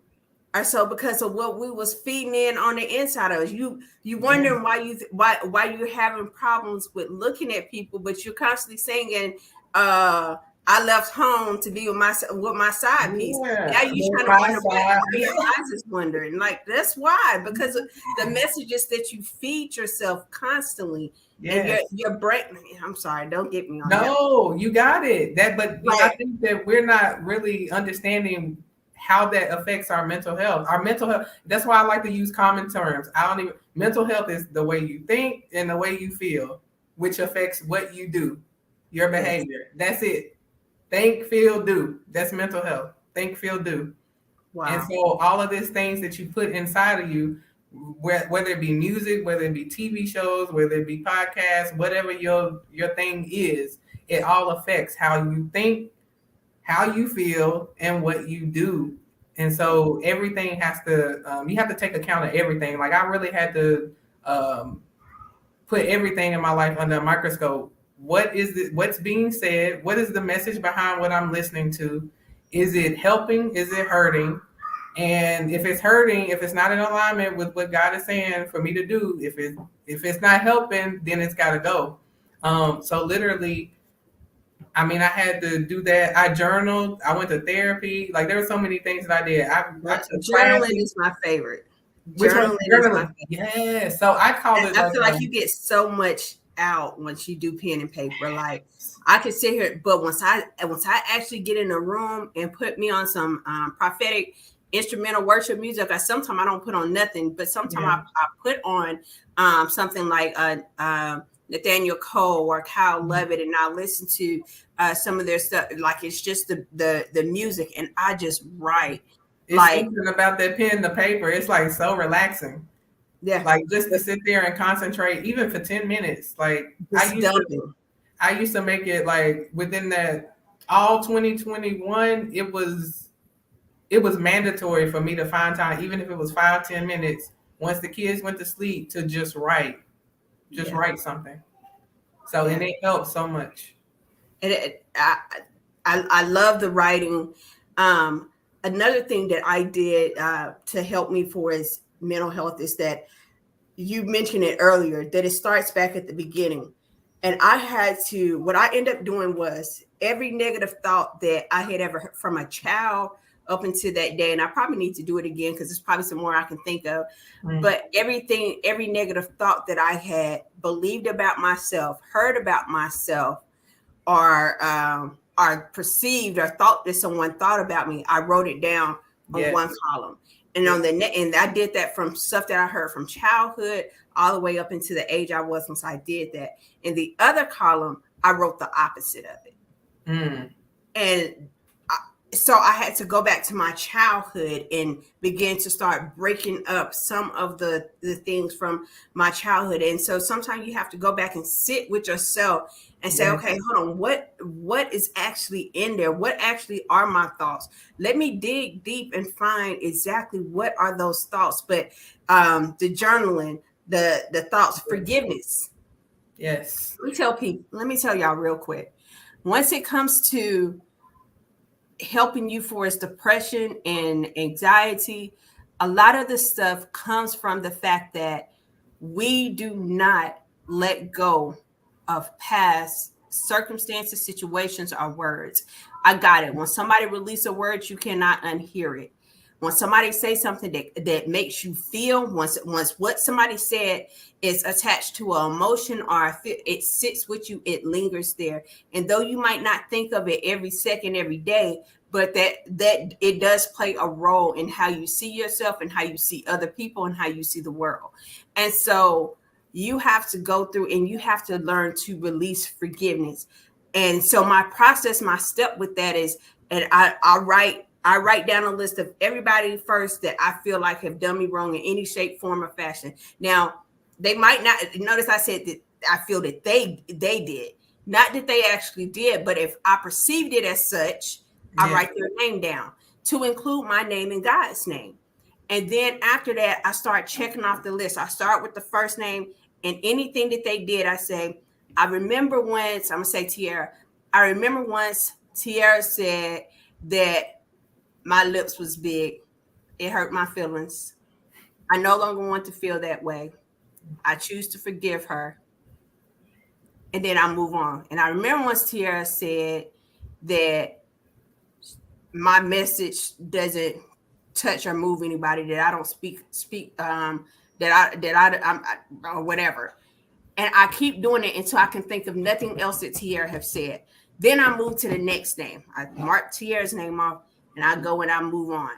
Or so because of what we was feeding in on the inside of us. You wondering why you're having problems with looking at people, but you're constantly singing, I left home to be with my side piece. Now you trying to wonder why your eyes is wondering. Like, that's why, because of the messages that you feed yourself constantly. Yes. And your brain. I'm sorry, don't get me on that. No, you got it. But I think that we're not really understanding how that affects our mental health. Our mental health. That's why I like to use common terms. Mental health is the way you think and the way you feel, which affects what you do, your behavior. That's it. Think, feel, do. That's mental health. Think, feel, do. Wow. And so all of these things that you put inside of you, whether it be music, whether it be TV shows, whether it be podcasts, whatever your thing is, it all affects how you think, how you feel, and what you do. And so everything has to, you have to take account of everything. Like, I really had to put everything in my life under a microscope. What is it? What's being said? What is the message behind what I'm listening to? Is it helping? Is it hurting? And if it's hurting, if it's not in alignment with what God is saying for me to do, if it's not helping, then it's got to go. So literally, I had to do that. I journaled. I went to therapy. Like, there were so many things that I did. Journaling is my favorite. Journaling is my favorite. Yeah. So I call it. I feel like you get so much out once you do pen and paper. Like, I could sit here, but once I actually get in a room and put me on some prophetic instrumental worship music, sometimes I don't put on nothing, but sometimes I put on something like Nathaniel Cole or Kyle Lovett, and I listen to some of their stuff. Like, it's just the music, and I just write. It's like something about that pen, the paper. It's like so relaxing. Yeah, like just to sit there and concentrate, even for 10 minutes. Like, I used to make it like within that all 2021. It was mandatory for me to find time, even if it was 5-10 minutes, once the kids went to sleep, to just write, write something. So and it helps so much. And I love the writing. another thing that I did to help me for his mental health is that you mentioned it earlier, that it starts back at the beginning. And I had to, what I ended up doing was every negative thought that I had ever heard from a child up until that day, and I probably need to do it again because there's probably some more I can think of. But every negative thought that I had believed about myself, heard about myself, or perceived or thought that someone thought about me, I wrote it down on one column. And on the and I did that from stuff that I heard from childhood all the way up into the age I was once I did that. In the other column, I wrote the opposite of it. And so I had to go back to my childhood and begin to start breaking up some of the things from my childhood. And so sometimes you have to go back and sit with yourself and say, okay, hold on, what is actually in there? What actually are my thoughts? Let me dig deep and find exactly what are those thoughts. But the journaling, the thoughts, forgiveness. Yes. Let me tell y'all real quick. Once it comes to helping you for its depression and anxiety, a lot of the stuff comes from the fact that we do not let go of past circumstances, situations, or words. I got it. When somebody release a word, you cannot unhear it. When somebody says something that makes you feel, once what somebody said is attached to an emotion or it sits with you, it lingers there. And though you might not think of it every second, every day, but that it does play a role in how you see yourself and how you see other people and how you see the world. And so you have to go through and you have to learn to release forgiveness. And so my process, my step with that is, and I write down a list of everybody first that I feel like have done me wrong in any shape, form, or fashion. Now, they might not notice I said that I feel that they did, not that they actually did, but if I perceived it as such, I write their name down to include my name and God's name. And then after that, I start checking off the list. I start with the first name, and anything that they did, I say, I remember once, I'm gonna say Tiara. I remember once Tiara said that my lips was big. It hurt my feelings. I no longer want to feel that way. I choose to forgive her. And then I move on. And I remember once Tiara said that my message doesn't touch or move anybody, that I don't speak or whatever. And I keep doing it until I can think of nothing else that Tiara have said. Then I move to the next name. I mark Tiara's name off and I go and I move on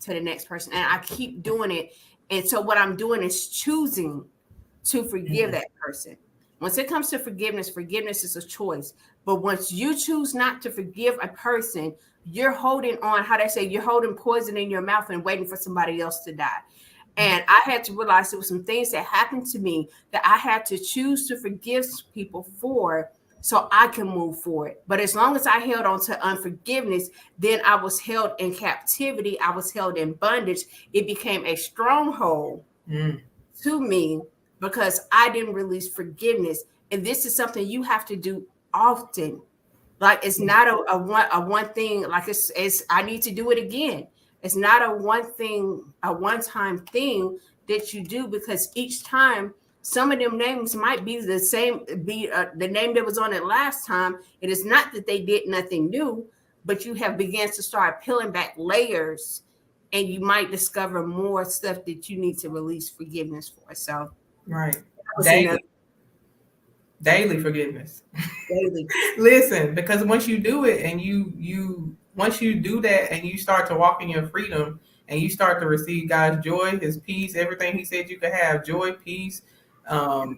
to the next person. And I keep doing it. And so what I'm doing is choosing to forgive that person. Once it comes to forgiveness, forgiveness is a choice. But once you choose not to forgive a person, you're holding on, how they say, you're holding poison in your mouth and waiting for somebody else to die. And I had to realize there were some things that happened to me that I had to choose to forgive people for so I can move forward. But as long as I held on to unforgiveness, then I was held in captivity. I was held in bondage. It became a stronghold to me because I didn't release forgiveness. And this is something you have to do often. Like it's not a one thing, like it's I need to do it again. It's not a one-time thing that you do, because each time some of them names might be the same, the name that was on it last time. It is not that they did nothing new, but you have began to start peeling back layers, and you might discover more stuff that you need to release forgiveness for. So, right, daily forgiveness. Daily. Listen, because once you do it, and once you do that, and you start to walk in your freedom, and you start to receive God's joy, His peace, everything He said you could have, joy, peace, the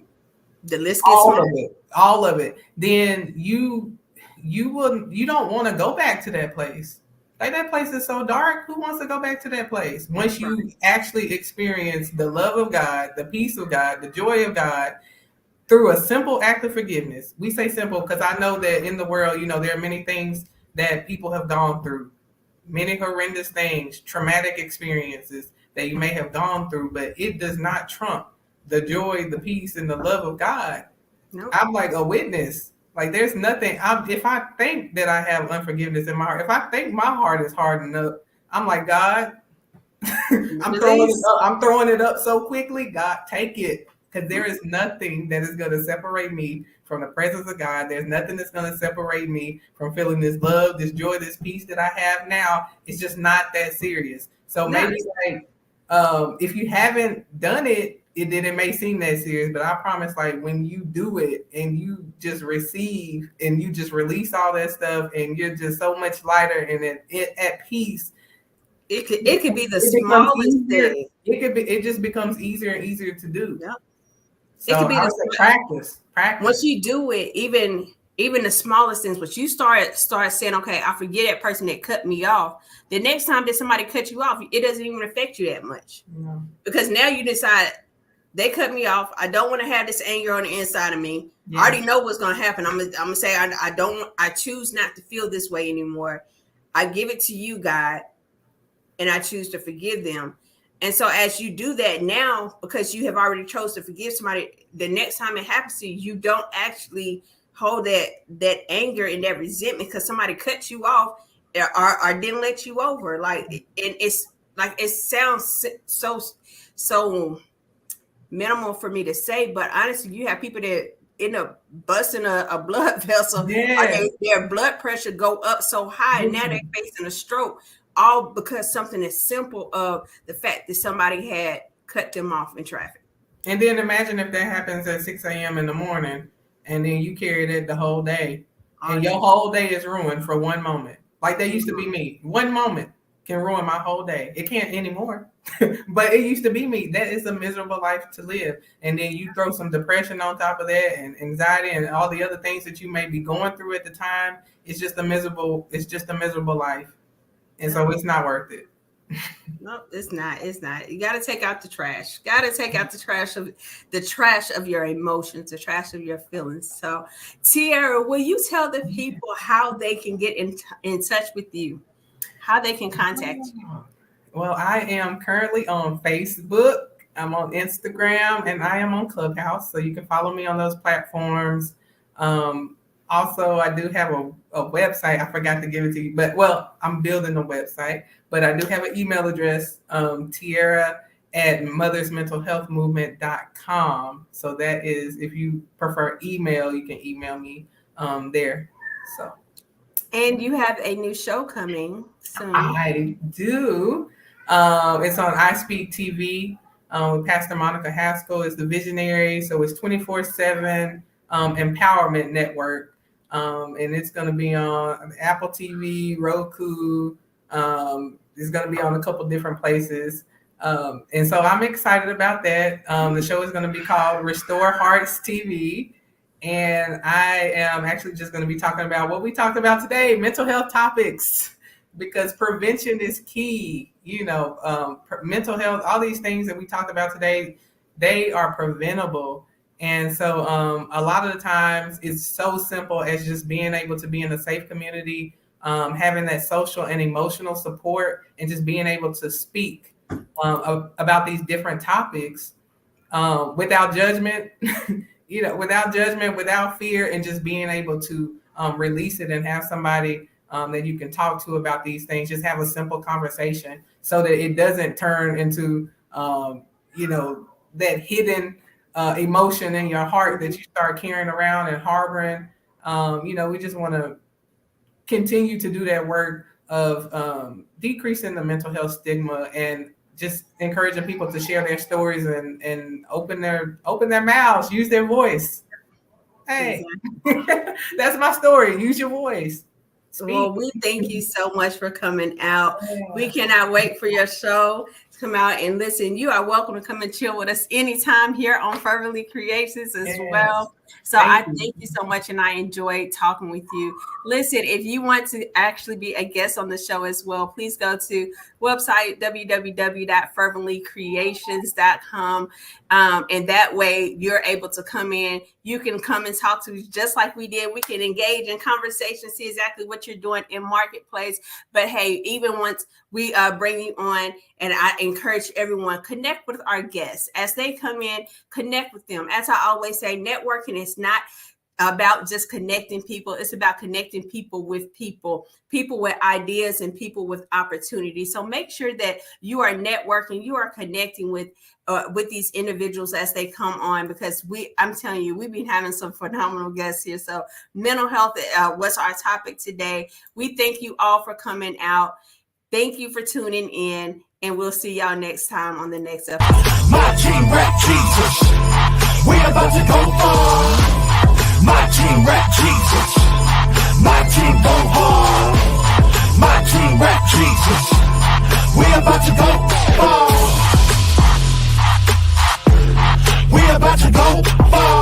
list gets all of it. Then you don't want to go back to that place. Like, that place is so dark. Who wants to go back to that place? Once you actually experience the love of God, the peace of God, the joy of God, through a simple act of forgiveness. We say simple because I know that in the world, there are many things that people have gone through, many horrendous things, traumatic experiences that you may have gone through, but it does not trump the joy, the peace, and the love of God. Nope. I'm like a witness. Like, there's nothing. If I think that I have unforgiveness in my heart, if I think my heart is hardened up, I'm like, God, I'm throwing it up so quickly. God, take it. Because there is nothing that is going to separate me from the presence of God. There's nothing that's going to separate me from feeling this love, this joy, this peace that I have now. It's just not that serious. So maybe like, if you haven't done it, then it may seem that serious. But I promise, like when you do it and you just receive and you just release all that stuff, and you're just so much lighter and at peace. It could be the smallest thing. It just becomes easier and easier to do. Yep. So it could be practice. Once you do it, even the smallest things, but you start saying, okay, I forget that person that cut me off. The next time that somebody cuts you off, it doesn't even affect you that much. Yeah. Because now you decide they cut me off. I don't want to have this anger on the inside of me. Yeah. I already know what's going to happen. I'm gonna say I choose not to feel this way anymore. I give it to you, God, and I choose to forgive them. And so as you do that now, because you have already chose to forgive somebody, the next time it happens to you, you don't actually hold that anger and that resentment because somebody cut you off or didn't let you over. Like, and it's like, it sounds so minimal for me to say, but honestly, you have people that end up busting a blood vessel, or their blood pressure go up so high, and now they're facing a stroke, all because something as simple of the fact that somebody had cut them off in traffic. And then imagine if that happens at 6 a.m. in the morning, and then you carried it the whole day, and your whole day is ruined for one moment. Like that used to be me. One moment can ruin my whole day. It can't anymore. But it used to be me. That is a miserable life to live. And then you throw some depression on top of that, and anxiety, and all the other things that you may be going through at the time. It's just a miserable life. And so it's not worth it. No, it's not. It's not. You got to take out the trash. Got to take out the trash of your emotions, the trash of your feelings. So, Tiara, will you tell the people how they can get in touch with you, how they can contact you? Well, I am currently on Facebook. I'm on Instagram, and I am on Clubhouse. So you can follow me on those platforms. Also, I do have a website. I forgot to give it to you, but I'm building a website. But I do have an email address, tiara@mothersmentalhealthmovement.com. So that is, if you prefer email, you can email me there. So. And you have a new show coming soon. I do. It's on I Speak TV with Pastor Monica Haskell is the visionary. So it's 24/7 empowerment network. And it's going to be on Apple TV, Roku. It's going to be on a couple different places. And so I'm excited about that. The show is going to be called Restore Hearts TV. And I am actually just going to be talking about what we talked about today, mental health topics, because prevention is key. Mental health, all these things that we talked about today, they are preventable. And so a lot of the times it's so simple as just being able to be in a safe community, having that social and emotional support, and just being able to speak about these different topics without judgment, without fear, and just being able to release it and have somebody that you can talk to about these things. Just have a simple conversation so that it doesn't turn into, that hidden emotion in your heart that you start carrying around and harboring. We just want to continue to do that work of decreasing the mental health stigma and just encouraging people to share their stories and open their mouths, use their voice. Hey, that's my story. Use your voice. Speak. Well, we thank you so much for coming out. We cannot wait for your show to come out and listen. You are welcome to come and chill with us anytime here on Fervently Creations as well. So thank you so much, and I enjoyed talking with you. Listen, if you want to actually be a guest on the show as well, please go to website www.ferventlycreations.com, and that way you're able to come in. You can come and talk to us just like we did. We can engage in conversation, see exactly what you're doing in marketplace. But hey, even once we bring you on, and I encourage everyone, connect with our guests as they come in, connect with them. As I always say, networking is not about just connecting people. It's about connecting people with ideas, and people with opportunity. So make sure that you are networking, you are connecting with these individuals as they come on, because I'm telling you, we've been having some phenomenal guests here. So mental health was our topic today. We thank you all for coming out. Thank you for tuning in, and we'll see y'all next time on the next episode. My team rap Jesus, we about to go far. My team rap Jesus, my team go hard. My team rap Jesus, we about to go far. We about to go far.